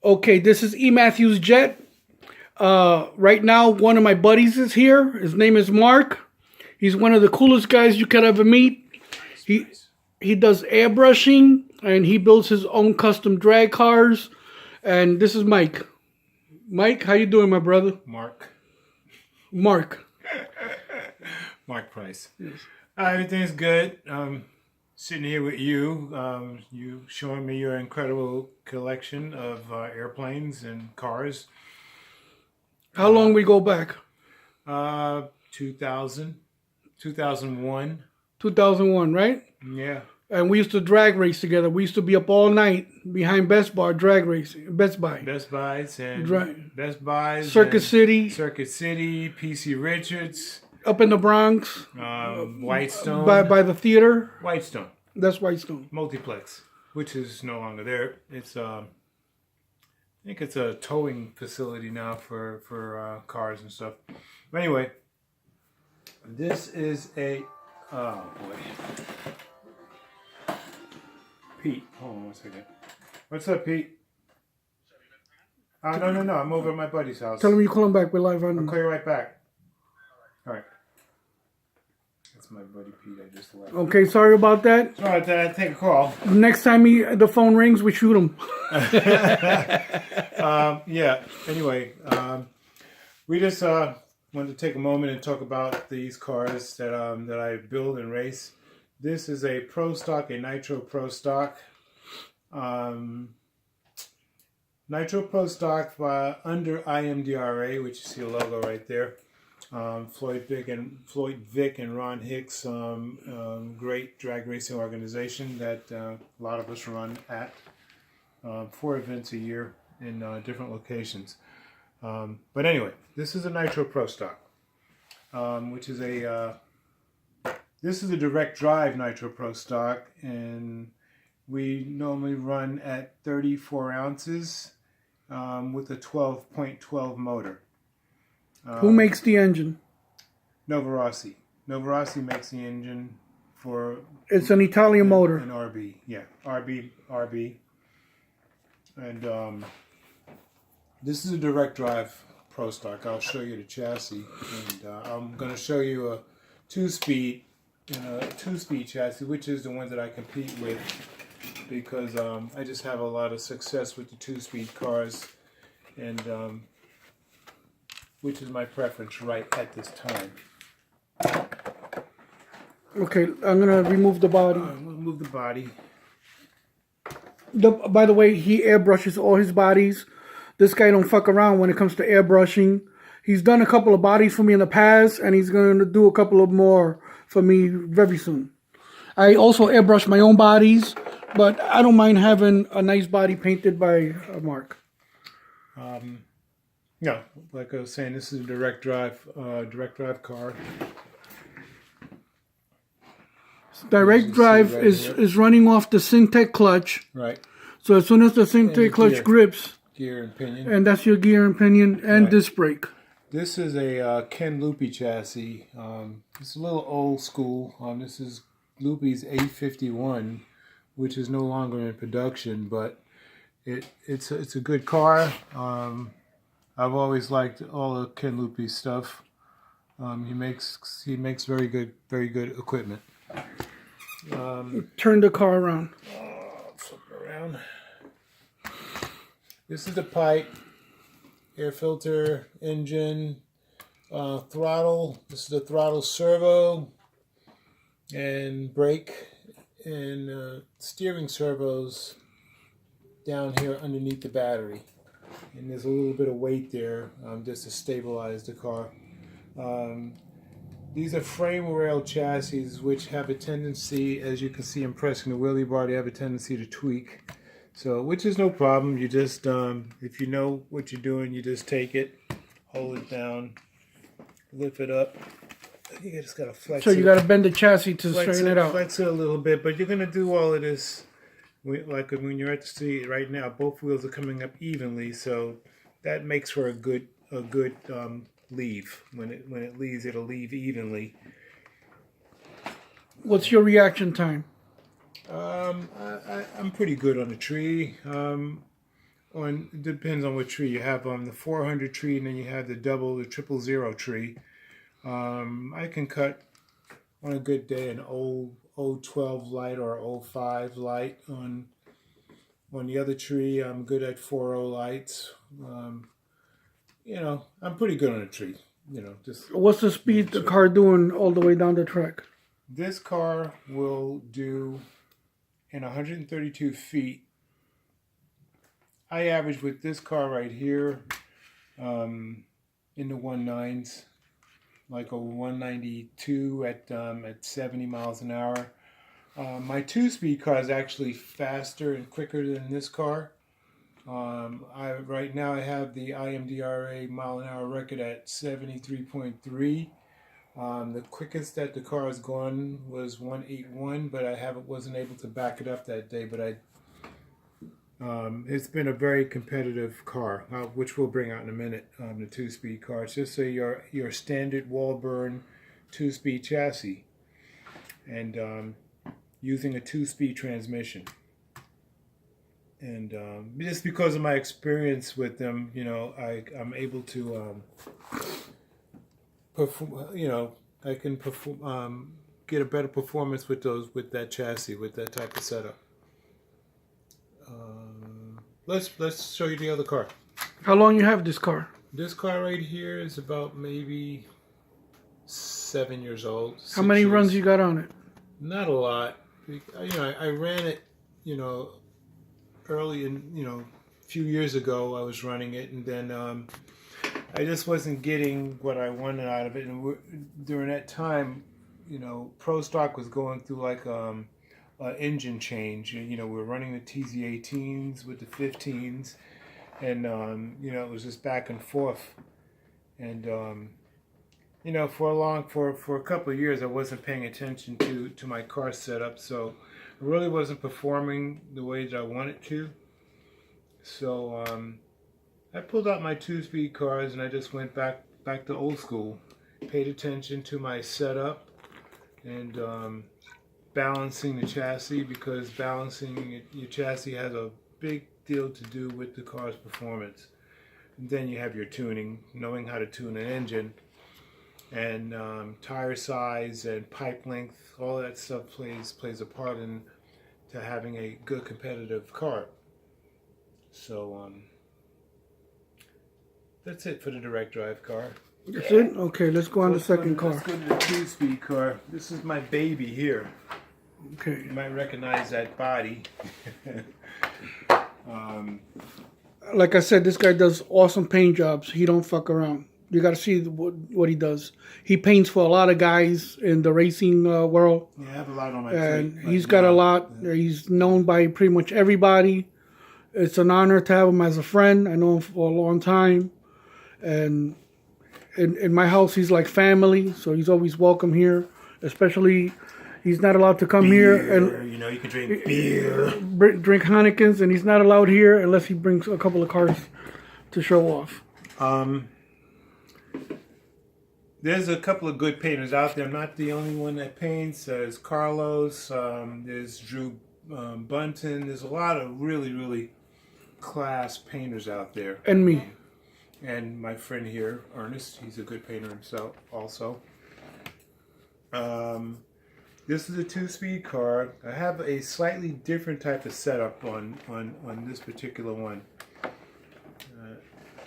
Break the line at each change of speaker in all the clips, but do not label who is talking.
Okay, this is E. Matthews Jet. Right now, one of my buddies is here. His name is Mark. He's one of the coolest guys you could ever meet. He does airbrushing, and he builds his own custom drag cars. And this is Mike. Mike, how you doing, my brother?
Mark Price.
Yes.
Everything's good. Sitting here with you. You showing me your incredible collection of airplanes and cars.
How long we go back?
2000, 2001.
2001, right?
Yeah.
And we used to drag race together. We used to be up all night behind Best Buy drag racing. Best Buy.
Best Buys and Best Buys.
Circuit City.
Circuit City, PC Richards.
Up in the Bronx.
Whitestone.
By the theater.
Whitestone.
That's Whitestone.
Multiplex, which is no longer there. It's I think it's a towing facility now for cars and stuff. But anyway, this is a oh boy. Pete, hold on one second. What's up, Pete? No. I'm over at my buddy's house.
Tell him you call him back. We're live on.
I'll call you right back. All right. That's my buddy Pete. I just left.
Okay, sorry about that.
Sorry about that. Take a call.
Next time the phone rings, we shoot him.
Yeah. Anyway, we just wanted to take a moment and talk about these cars that I build and race. This is a Pro Stock, a Nitro Pro Stock. Nitro Pro Stock under IMDRA, which you see a logo right there. Floyd Vick and Ron Hicks, great drag racing organization that a lot of us run at. 4 events a year in different locations. But anyway, this is a Nitro Pro Stock, which is this is a direct drive Nitro Pro Stock, and we normally run at 34 ounces with a 12.12 motor.
Who makes the engine?
Novarossi. Novarossi makes the engine for...
It's an Italian motor.
An RB, yeah. RB. And this is a direct drive Pro Stock. I'll show you the chassis. And I'm going to show you a two-speed chassis, which is the one that I compete with, because I just have a lot of success with the two-speed cars, and which is my preference right at this time.
Okay, I'm going to remove the body.
We'll move the body.
By the way, he airbrushes all his bodies. This guy don't fuck around when it comes to airbrushing. He's done a couple of bodies for me in the past, and he's going to do a couple of more for me very soon. I also airbrush my own bodies, but I don't mind having a nice body painted by Mark.
No, like I was saying, this is a direct drive car.
Direct drive is running off the Syntec clutch.
Right.
So as soon as the Syntec clutch grips,
gear and pinion,
and that's your gear and pinion and disc brake.
This is a Ken Loopy chassis. It's a little old school. This is Loopy's 851, which is no longer in production, but it's a good car. I've always liked all of Ken Loopy's stuff. He makes very good equipment.
Turn the car around.
Flip it around. This is the pipe, air filter, engine, throttle. This is the throttle servo and brake, and steering servos down here underneath the battery. And there's a little bit of weight there just to stabilize the car. These are frame rail chassis, which have a tendency, as you can see in pressing the wheelie bar, they have a tendency to tweak. So, which is no problem. You just, if you know what you're doing, you just take it, hold it down, lift it up. You just gotta flex it.
So you gotta bend the chassis to straighten it out.
Flex it a little bit, but you're gonna do all of this. Like when you're at the street right now, both wheels are coming up evenly, so that makes for a good leave. When it leaves, it'll leave evenly.
What's your reaction time?
I'm pretty good on the tree. it depends on what tree you have. The 400 tree, and then you have the 000 tree. I can cut on a good day an old 12 light or old 5 light on the other tree. I'm good at 4.0 lights. I'm pretty good on a tree. Just
What's the speed the car doing all the way down the track?
this car will do in 132 feet. I average with this car right here in the 1.9s, like a 192 at 70 miles an hour. My 2-speed car is actually faster and quicker than this car. Right now I have the IMDRA mile an hour record at 73.3. The quickest that the car has gone was 181, but I wasn't able to back it up that day. But it's been a very competitive car, which we'll bring out in a minute. The 2-speed car. It's just your standard wall burn 2-speed chassis, and using a 2-speed transmission. And just because of my experience with them, I'm able to perform. I can perform, get a better performance with that chassis, with that type of setup. Let's show you the other car.
How long you have this car?
This car right here is about maybe 7 years old.
How many runs you got on it?
Not a lot. I ran it, early a few years ago I was running it, and then I just wasn't getting what I wanted out of it. And during that time, Pro Stock was going through like an engine change. We were running the TZ18s with the 15s, and it was just back and forth. And for a couple of years I wasn't paying attention to my car setup, so it really wasn't performing the way that I wanted to. So I pulled out my 2-speed cars and I just went back to old school. Paid attention to my setup and balancing the chassis, because balancing your chassis has a big deal to do with the car's performance. And then you have your tuning, knowing how to tune an engine, and tire size and pipe length. All that stuff plays a part in to having a good competitive car. So that's it for the direct drive car.
That's it? Okay, let's go on the second car.
Let's go to the 2-speed car. This is my baby here.
Okay.
You might recognize that body.
Like I said, this guy does awesome paint jobs. He don't fuck around. You got to see what he does. He paints for a lot of guys in the racing world.
Yeah, I have a lot on my
and
plate.
He's got a lot. Yeah. He's known by pretty much everybody. It's an honor to have him as a friend. I know him for a long time. And in my house, he's like family, so he's always welcome here. Especially, he's not allowed to come here. And
you can drink beer.
Drink Heinekens, and he's not allowed here unless he brings a couple of cars to show off.
There's a couple of good painters out there. I'm not the only one that paints. There's Carlos, there's Drew Bunton. There's a lot of really, really class painters out there.
And me.
And my friend here, Ernest, he's a good painter himself also. This is a 2-speed car. I have a slightly different type of setup on this particular one.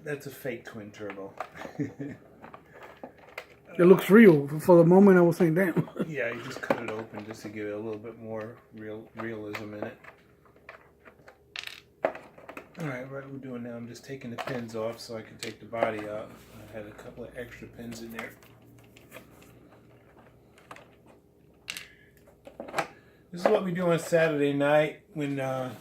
That's a fake twin turbo.
It looks real. For the moment, I was saying, damn.
Yeah, you just cut it open just to give it a little bit more realism in it. Alright, what we're doing now, I'm just taking the pins off so I can take the body out. I had a couple of extra pins in there. This is what we do on Saturday night when, alright.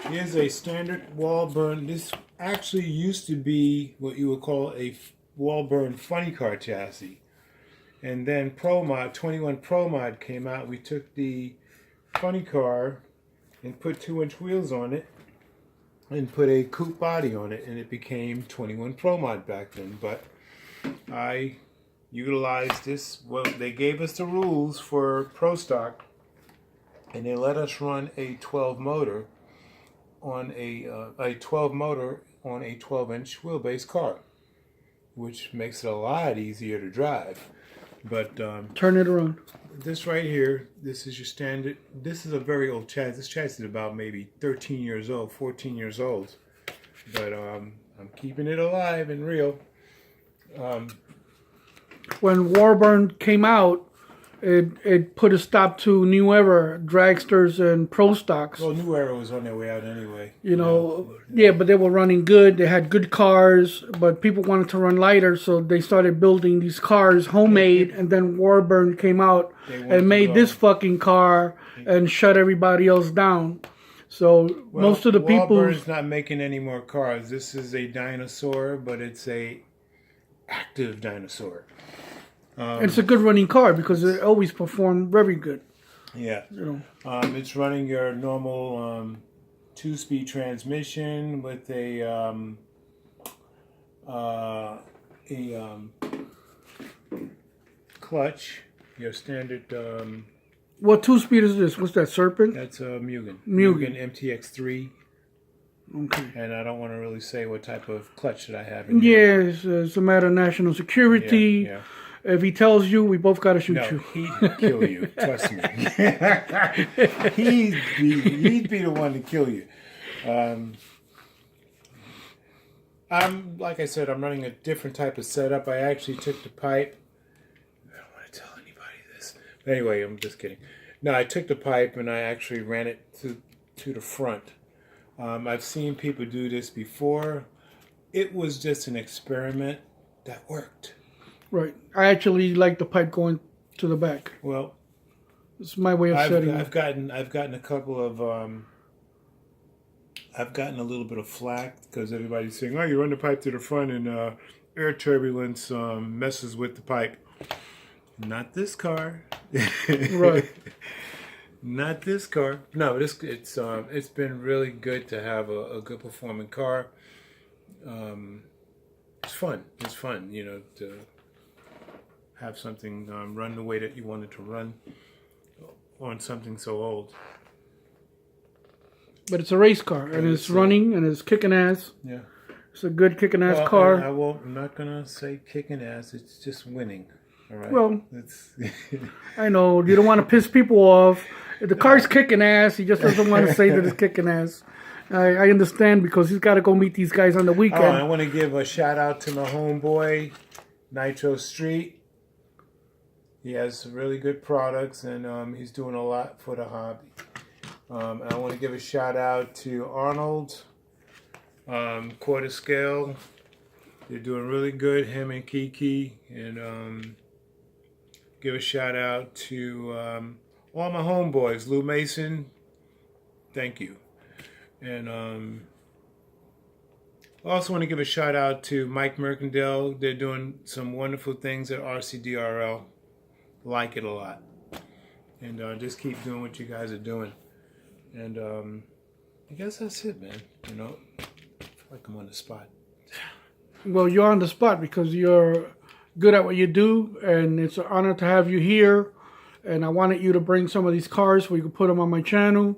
Here's a standard wall burn. This actually used to be what you would call a wall burn funny car chassis. And then Pro Mod, 21 Pro Mod came out. We took the funny car and put 2-inch wheels on it and put a coupe body on it, and it became 21 Pro Mod back then. But I utilized this. Well, they gave us the rules for Pro Stock, and they let us run a 12 motor. on a 12 motor on a 12-inch wheelbase car, which makes it a lot easier to drive. But
Turn it around.
this right here, this is your standard. This is a very old chassis. This chassis is about maybe 13 years old, 14 years old. But I'm keeping it alive and real.
When Warburn came out, it put a stop to New Era dragsters and pro stocks.
Well, New Era was on their way out anyway.
Yeah, but they were running good. They had good cars, but people wanted to run lighter, so they started building these cars homemade. And then Warburn came out and made this fucking car and shut everybody else down. So most of the people.
Warburn's not making any more cars. This is a dinosaur, but it's a active dinosaur.
It's a good running car because it always performed very good.
Yeah. It's running your normal 2-speed transmission with a clutch. Your standard.
What 2-speed is this? What's that, Serpent?
That's a Mugen.
Mugen
MTX3.
Okay.
And I don't want to really say what type of clutch that I have.
It's a matter of national security.
Yeah.
If he tells you, we both got to shoot
No,
you.
he'd kill you. Trust me. he'd be the one to kill you. I'm like I said, I'm running a different type of setup. I actually took the pipe. I don't want to tell anybody this. But anyway, I'm just kidding. No, I took the pipe and I actually ran it to the front. I've seen people do this before. It was just an experiment that worked.
Right. I actually like the pipe going to the back.
Well,
it's my way of setting it.
I've gotten a couple of I've gotten a little bit of flack because everybody's saying, "Oh, you run the pipe to the front and air turbulence messes with the pipe." Not this car.
Right.
Not this car. No, it's been really good to have a good performing car. It's fun. It's fun, to have something run the way that you want it to run on something so old. But
it's a race car, and it's running, and it's kicking ass.
Yeah.
It's a good kicking ass car.
I'm not going to say kicking ass. It's just winning. All right?
Well, I know. You don't want to piss people off. If the car's kicking ass, he just doesn't want to say that it's kicking ass. I understand because he's got to go meet these guys on the weekend.
I want to give a shout out to my homeboy, Nitro Street. He has some really good products, and he's doing a lot for the hobby. And I want to give a shout out to Arnold, Quarter Scale. They're doing really good, him and Kiki. And give a shout out to all my homeboys, Lou Mason. Thank you. And I also want to give a shout out to Mike Mercandale. They're doing some wonderful things at RCDRL. Like it a lot. And just keep doing what you guys are doing. And I guess that's it, man. I feel like I'm on the spot.
Well, you're on the spot because you're good at what you do, and it's an honor to have you here. And I wanted you to bring some of these cars so we could put them on my channel.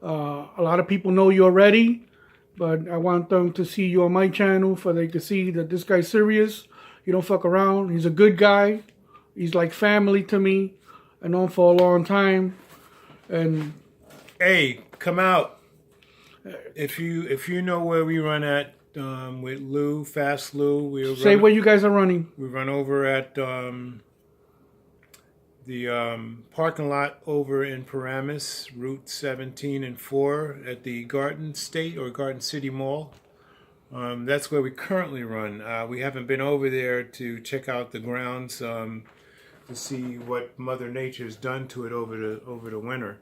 A lot of people know you already, but I want them to see you on my channel so they can see that this guy's serious. You don't fuck around. He's a good guy. He's like family to me. I know him for a long time. And
hey, come out. If you know where we run at with Lou, Fast Lou,
where you guys are running.
We run over at the parking lot over in Paramus, Route 17 and 4 at the Garden State or Garden City Mall. That's where we currently run. We haven't been over there to check out the grounds to see what Mother Nature's done to it over the winter.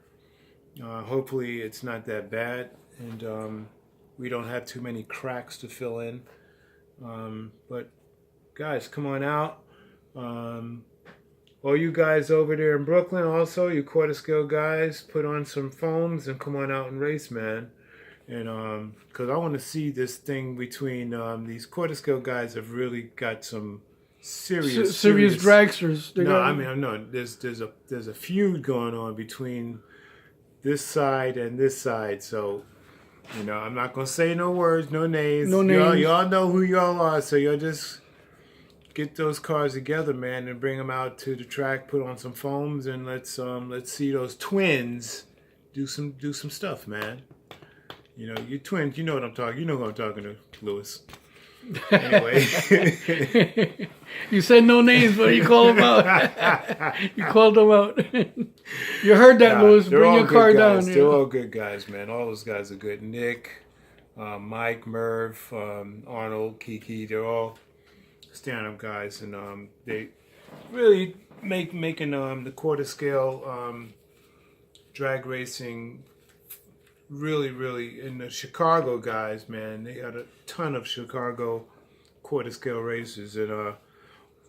Hopefully it's not that bad, and we don't have too many cracks to fill in. But guys, come on out. All you guys over there in Brooklyn, also, you quarter scale guys, put on some foams and come on out and race, man. And because I want to see this thing between these quarter scale guys have really got some serious
dragsters.
There's a feud going on between this side and this side. So You know, I'm not gonna say no words, no names.
No names.
Y'all know who y'all are, so y'all just get those cars together, man, and bring them out to the track. Put on some foams, and let's see those twins do some stuff, man. You know, you twins. You know what I'm talking. You know who I'm talking to, Lewis. Anyway,
you said no names, but you called them out. You called them out. You heard that, Lewis. Bring your car down.
They're all good guys, man. All those guys are good. Nick, Mike, Merv, Arnold, Kiki. They're all stand-up guys, and they really making the quarter scale drag racing really in the Chicago guys, man. They got a ton of Chicago quarter scale racers, and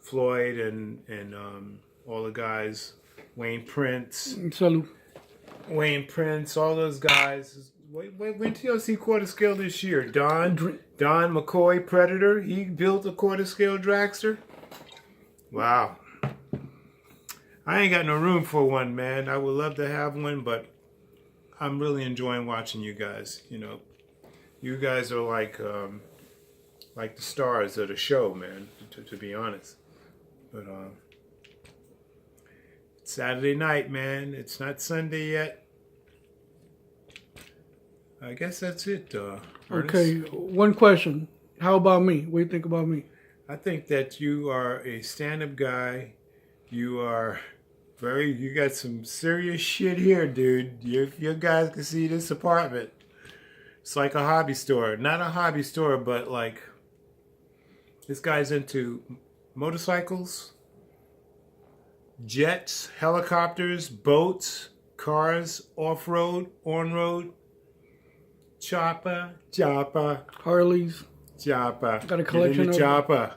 Floyd and all the guys, Wayne Prince,
Salud.
All those guys. When till you see quarter scale this year? Don McCoy, Predator, he built a quarter scale dragster. Wow. I ain't got no room for one, man. I would love to have one, but I'm really enjoying watching you guys. You know, you guys are like the stars of the show, man, to be honest. But it's Saturday night, man. It's not Sunday yet. I guess that's it.
Okay, one question. How about me? What do you think about me?
I think that you are a stand-up guy. You are you got some serious shit here, dude. You guys can see this apartment. It's like a hobby store. Not a hobby store, but like this guy's into motorcycles, jets, helicopters, boats, cars, off-road, on-road, chopper,
Harleys.
chopper.
Got a collection of
chopper.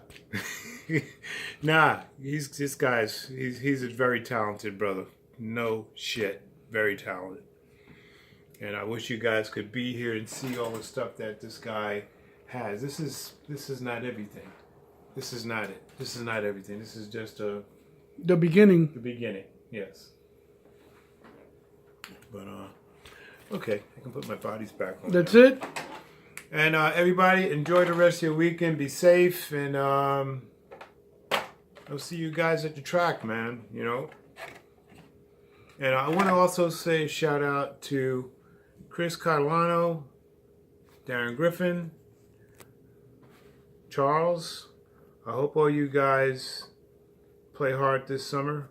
Nah, he's a very talented brother. No shit, very talented. And I wish you guys could be here and see all the stuff that this guy has. This is not everything. This is not it. This is not everything. This is just
the beginning.
the beginning. Yes. But okay, I can put my bodies back on.
That's
now.
it.
And everybody, enjoy the rest of your weekend. Be safe, and I'll see you guys at the track, man. You know. And I want to also say a shout out to Chris Catalano, Darren Griffin, Charles. I hope all you guys play hard this summer.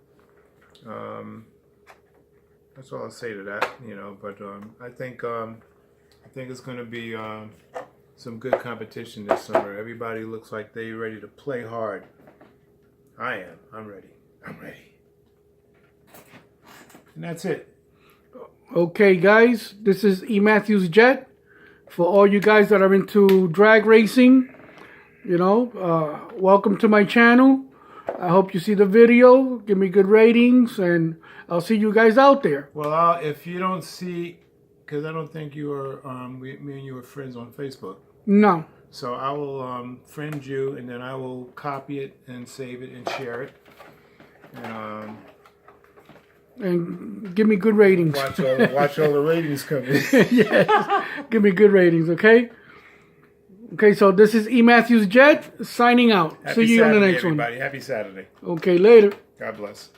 That's all I'll say to that, you know. But I think it's going to be some good competition this summer. Everybody looks like they're ready to play hard. I am. I'm ready. And that's it.
Okay, guys. This is E. Matthews Jet. For all you guys that are into drag racing, you know, welcome to my channel. I hope you see the video. Give me good ratings, and I'll see you guys out there.
Well, if you don't see, because I don't think you are, me and you are friends on Facebook.
No.
So I will friend you, and then I will copy it and save it and share it.
And give me good ratings.
Watch all the ratings come in.
Yes. Give me good ratings, okay? Okay, so this is E. Matthews Jet signing out.
Happy
See you
Saturday,
on the next
everybody.
one.
Happy Saturday.
Okay, later.
God bless.